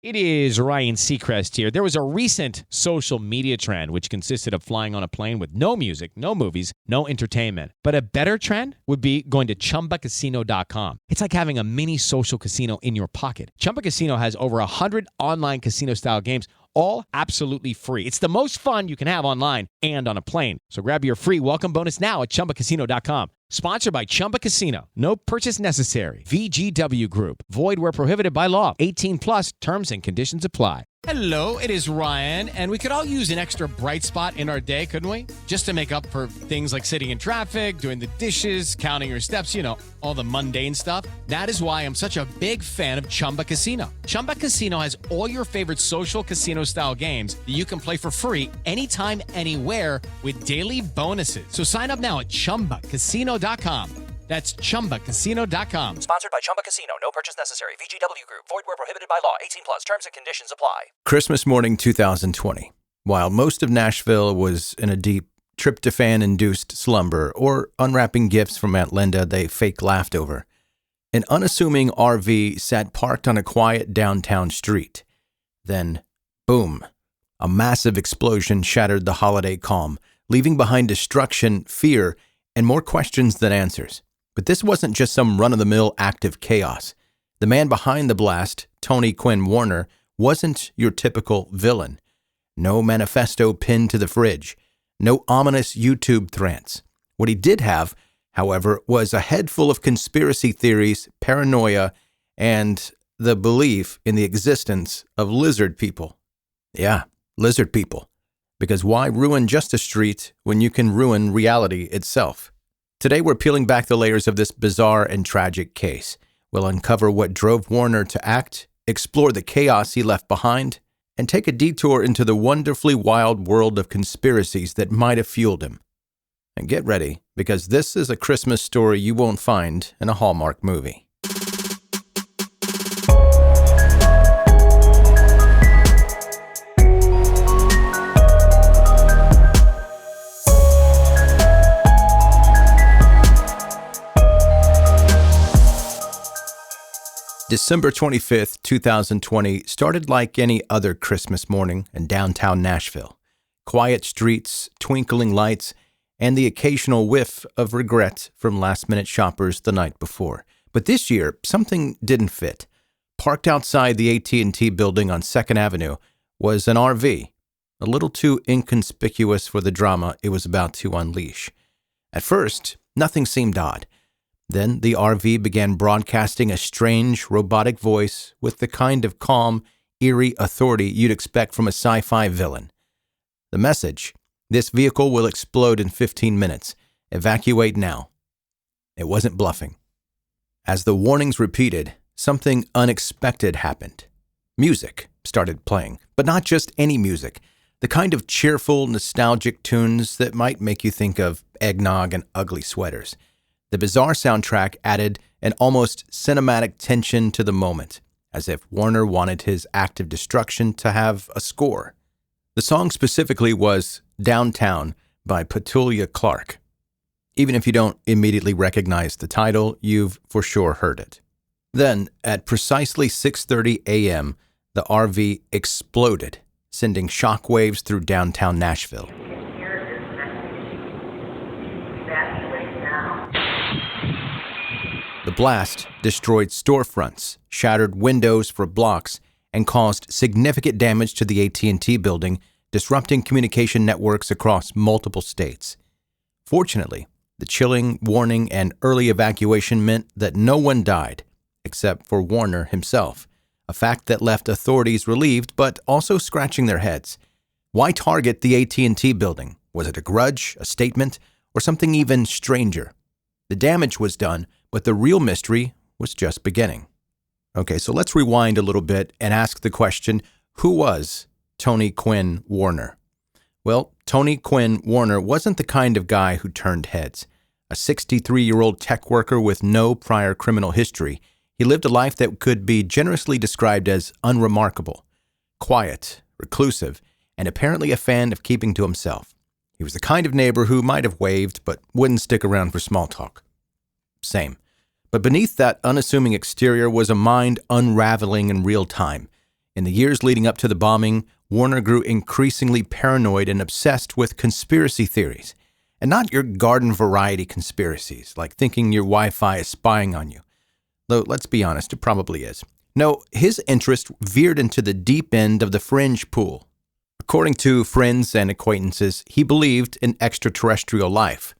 It is Ryan Seacrest here. There was a recent social media trend which consisted of flying on a plane with no music, no movies, no entertainment. But a better trend would be going to ChumbaCasino.com. It's like having a mini social casino in your pocket. Chumba Casino has over 100 online casino-style games, all absolutely free. It's the most fun you can have online and on a plane. So grab your free welcome bonus now at ChumbaCasino.com. Sponsored by Chumba Casino. No purchase necessary. VGW Group. Void where prohibited by law. 18 plus terms and conditions apply. Hello, it is Ryan, and we could all use an extra bright spot in our day, couldn't we? Just to make up for things like sitting in traffic, doing the dishes, counting your steps, all the mundane stuff. That is why I'm such a big fan of Chumba Casino. Chumba Casino has all your favorite social casino-style games that you can play for free anytime, anywhere with daily bonuses. So sign up now at ChumbaCasino.com. That's ChumbaCasino.com. Sponsored by Chumba Casino. No purchase necessary. VGW Group. Void where prohibited by law. 18 plus. Terms and conditions apply. Christmas morning 2020. While most of Nashville was in a deep tryptophan-induced slumber or unwrapping gifts from Aunt Linda they fake laughed over, an unassuming RV sat parked on a quiet downtown street. Then, boom, a massive explosion shattered the holiday calm, leaving behind destruction, fear, and more questions than answers. But this wasn't just some run-of-the-mill act of chaos. The man behind the blast, Quinn Warner, wasn't your typical villain. No manifesto pinned to the fridge. No ominous YouTube threats. What he did have, however, was a head full of conspiracy theories, paranoia, and the belief in the existence of lizard people. Yeah, lizard people. Because why ruin just a street when you can ruin reality itself? Today, we're peeling back the layers of this bizarre and tragic case. We'll uncover what drove Warner to act, explore the chaos he left behind, and take a detour into the wonderfully wild world of conspiracies that might have fueled him. And get ready, because this is a Christmas story you won't find in a Hallmark movie. December 25th, 2020 started like any other Christmas morning in downtown Nashville. Quiet streets, twinkling lights, and the occasional whiff of regret from last-minute shoppers the night before. But this year, something didn't fit. Parked outside the AT&T building on 2nd Avenue was an RV, a little too inconspicuous for the drama it was about to unleash. At first, nothing seemed odd. Then the RV began broadcasting a strange, robotic voice with the kind of calm, eerie authority you'd expect from a sci-fi villain. The message: this vehicle will explode in 15 minutes. Evacuate now. It wasn't bluffing. As the warnings repeated, something unexpected happened. Music started playing, but not just any music. The kind of cheerful, nostalgic tunes that might make you think of eggnog and ugly sweaters. The bizarre soundtrack added an almost cinematic tension to the moment, as if Warner wanted his act of destruction to have a score. The song specifically was Downtown by Petula Clark. Even if you don't immediately recognize the title, you've for sure heard it. Then, at precisely 6:30 a.m., the RV exploded, sending shockwaves through downtown Nashville. The blast destroyed storefronts, shattered windows for blocks, and caused significant damage to the AT&T building, disrupting communication networks across multiple states. Fortunately, the chilling warning and early evacuation meant that no one died, except for Warner himself, a fact that left authorities relieved but also scratching their heads. Why target the AT&T building? Was it a grudge, a statement, or something even stranger? The damage was done, but the real mystery was just beginning. Okay, so let's rewind a little bit and ask the question, who was Quinn Warner? Well, Quinn Warner wasn't the kind of guy who turned heads. A 63-year-old tech worker with no prior criminal history, he lived a life that could be generously described as unremarkable, quiet, reclusive, and apparently a fan of keeping to himself. He was the kind of neighbor who might have waved but wouldn't stick around for small talk. Same. But beneath that unassuming exterior was a mind unraveling in real time. In the years leading up to the bombing, Warner grew increasingly paranoid and obsessed with conspiracy theories. And not your garden variety conspiracies, like thinking your Wi-Fi is spying on you. Though, let's be honest, it probably is. No, his interest veered into the deep end of the fringe pool. According to friends and acquaintances, he believed in extraterrestrial life.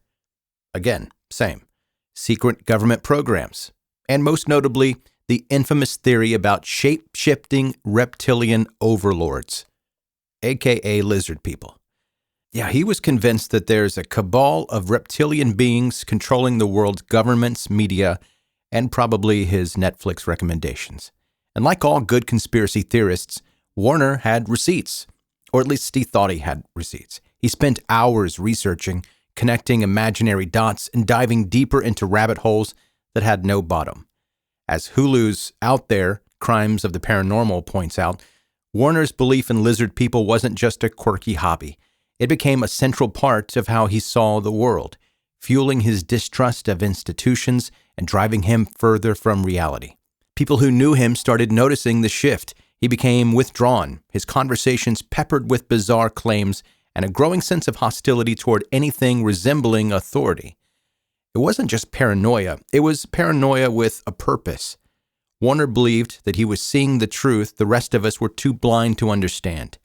Again, same. Secret government programs. And most notably, the infamous theory about shape-shifting reptilian overlords, aka lizard people. Yeah, he was convinced that there's a cabal of reptilian beings controlling the world's governments, media, and probably his Netflix recommendations. And like all good conspiracy theorists, Warner had receipts, or at least he thought he had receipts. He spent hours researching, connecting imaginary dots, and diving deeper into rabbit holes that had no bottom. As Hulu's Out There, Crimes of the Paranormal points out, Warner's belief in lizard people wasn't just a quirky hobby. It became a central part of how he saw the world, fueling his distrust of institutions and driving him further from reality. People who knew him started noticing the shift. He became withdrawn, his conversations peppered with bizarre claims and a growing sense of hostility toward anything resembling authority. It wasn't just paranoia, it was paranoia with a purpose. Warner believed that he was seeing the truth the rest of us were too blind to understand.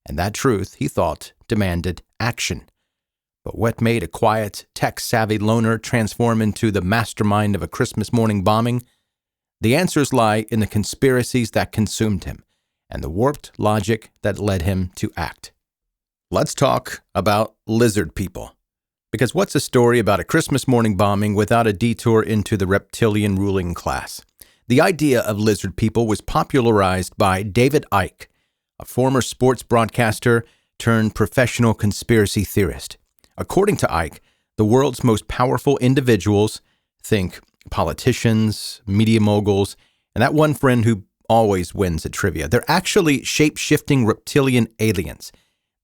And that truth, he thought, demanded action. But what made a quiet, tech-savvy loner transform into the mastermind of a Christmas morning bombing? The answers lie in the conspiracies that consumed him and the warped logic that led him to act. Let's talk about lizard people. Because what's a story about a Christmas morning bombing without a detour into the reptilian ruling class? The idea of lizard people was popularized by David Icke, a former sports broadcaster turned professional conspiracy theorist. According to Icke, the world's most powerful individuals, think politicians, media moguls, and that one friend who always wins at trivia, they're actually shape-shifting reptilian aliens.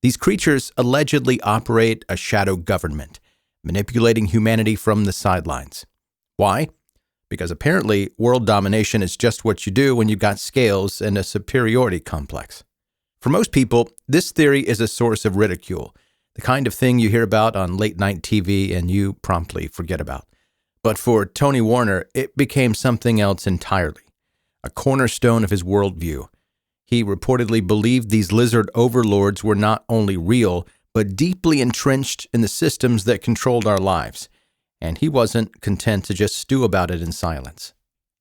These creatures allegedly operate a shadow government, manipulating humanity from the sidelines. Why? Because apparently world domination is just what you do when you've got scales and a superiority complex. For most people, this theory is a source of ridicule, the kind of thing you hear about on late-night TV and you promptly forget about. But for Tony Warner, it became something else entirely, a cornerstone of his worldview. He reportedly believed these lizard overlords were not only real, but deeply entrenched in the systems that controlled our lives. And he wasn't content to just stew about it in silence.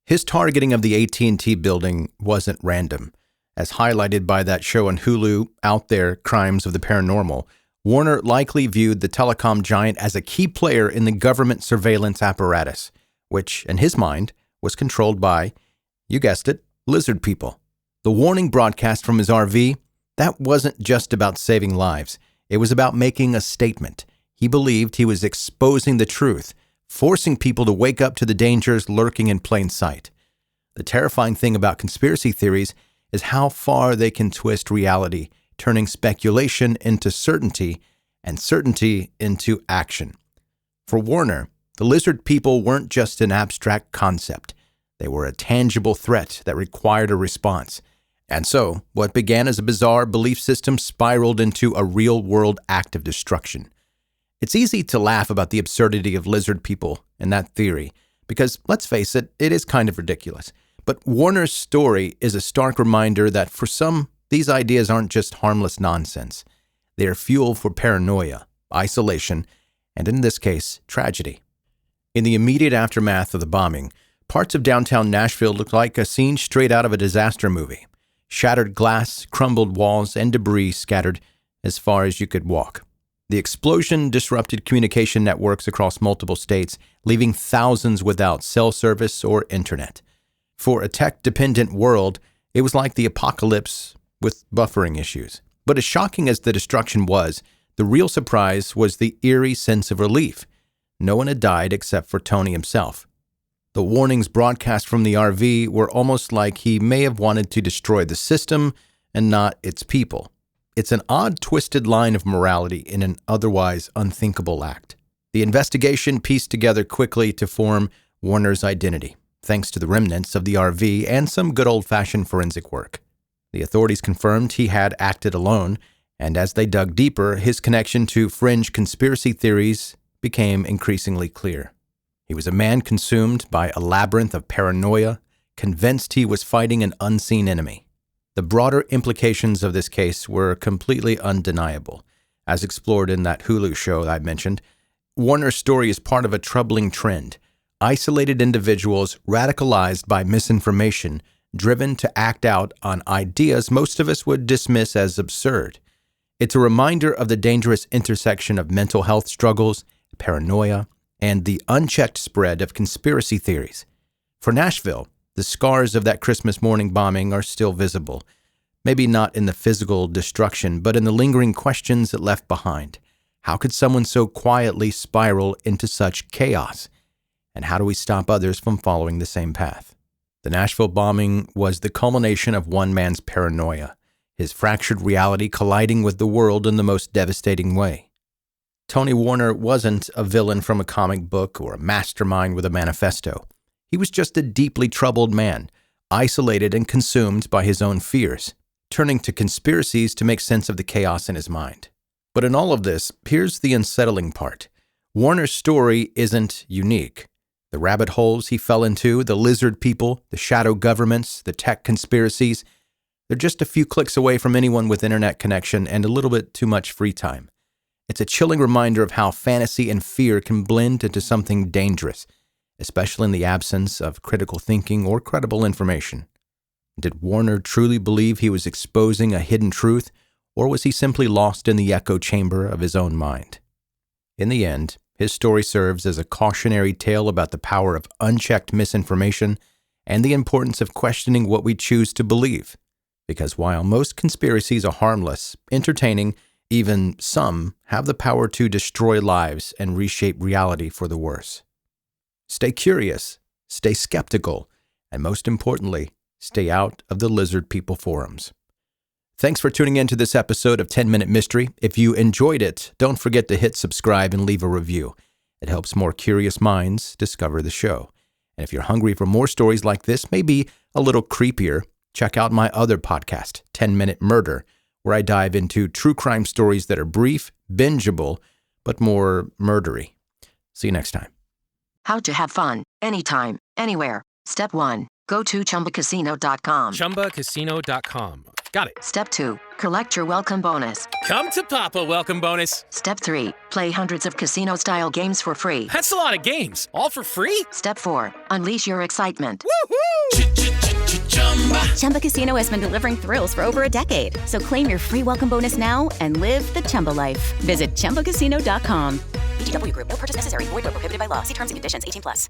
His targeting of the AT&T building wasn't random. As highlighted by that show on Hulu, Out There, Crimes of the Paranormal, Warner likely viewed the telecom giant as a key player in the government surveillance apparatus, which, in his mind, was controlled by, you guessed it, lizard people. The warning broadcast from his RV, that wasn't just about saving lives. It was about making a statement. He believed he was exposing the truth, forcing people to wake up to the dangers lurking in plain sight. The terrifying thing about conspiracy theories is how far they can twist reality, turning speculation into certainty and certainty into action. For Warner, the lizard people weren't just an abstract concept. They were a tangible threat that required a response. And so, what began as a bizarre belief system spiraled into a real-world act of destruction. It's easy to laugh about the absurdity of lizard people and that theory, because, let's face it, it is kind of ridiculous. But Warner's story is a stark reminder that for some, these ideas aren't just harmless nonsense. They are fuel for paranoia, isolation, and in this case, tragedy. In the immediate aftermath of the bombing, parts of downtown Nashville looked like a scene straight out of a disaster movie. Shattered glass, crumbled walls, and debris scattered as far as you could walk. The explosion disrupted communication networks across multiple states, leaving thousands without cell service or internet. For a tech-dependent world, it was like the apocalypse with buffering issues. But as shocking as the destruction was, the real surprise was the eerie sense of relief. No one had died except for Tony himself. The warnings broadcast from the RV were almost like he may have wanted to destroy the system and not its people. It's an odd, twisted line of morality in an otherwise unthinkable act. The investigation pieced together quickly to form Warner's identity, thanks to the remnants of the RV and some good old-fashioned forensic work. The authorities confirmed he had acted alone, and as they dug deeper, his connection to fringe conspiracy theories became increasingly clear. He was a man consumed by a labyrinth of paranoia, convinced he was fighting an unseen enemy. The broader implications of this case were completely undeniable. As explored in that Hulu show I mentioned, Warner's story is part of a troubling trend. Isolated individuals radicalized by misinformation, driven to act out on ideas most of us would dismiss as absurd. It's a reminder of the dangerous intersection of mental health struggles, paranoia, and the unchecked spread of conspiracy theories. For Nashville, the scars of that Christmas morning bombing are still visible. Maybe not in the physical destruction, but in the lingering questions it left behind. How could someone so quietly spiral into such chaos? And how do we stop others from following the same path? The Nashville bombing was the culmination of one man's paranoia, his fractured reality colliding with the world in the most devastating way. Tony Warner wasn't a villain from a comic book or a mastermind with a manifesto. He was just a deeply troubled man, isolated and consumed by his own fears, turning to conspiracies to make sense of the chaos in his mind. But in all of this, here's the unsettling part. Warner's story isn't unique. The rabbit holes he fell into, the lizard people, the shadow governments, the tech conspiracies, they're just a few clicks away from anyone with internet connection and a little bit too much free time. It's a chilling reminder of how fantasy and fear can blend into something dangerous, especially in the absence of critical thinking or credible information. Did Warner truly believe he was exposing a hidden truth, or was he simply lost in the echo chamber of his own mind? In the end, his story serves as a cautionary tale about the power of unchecked misinformation and the importance of questioning what we choose to believe. Because while most conspiracies are harmless, entertaining, even some have the power to destroy lives and reshape reality for the worse. Stay curious, stay skeptical, and most importantly, stay out of the lizard people forums. Thanks for tuning in to this episode of 10 Minute Mystery. If you enjoyed it, don't forget to hit subscribe and leave a review. It helps more curious minds discover the show. And if you're hungry for more stories like this, maybe a little creepier, check out my other podcast, 10 Minute Murder, where I dive into true crime stories that are brief, bingeable, but more murdery. See you next time. How to have fun, anytime, anywhere. Step 1. Go to ChumbaCasino.com. ChumbaCasino.com. Got it. Step 2. Collect your welcome bonus. Come to Papa welcome bonus. Step 3. Play hundreds of casino-style games for free. That's a lot of games. All for free? Step 4. Unleash your excitement. Woohoo! Chumba Casino has been delivering thrills for over a decade. So claim your free welcome bonus now and live the Chumba life. Visit ChumbaCasino.com. VGW Group. No purchase necessary. Void where prohibited by law. See terms and conditions. 18+.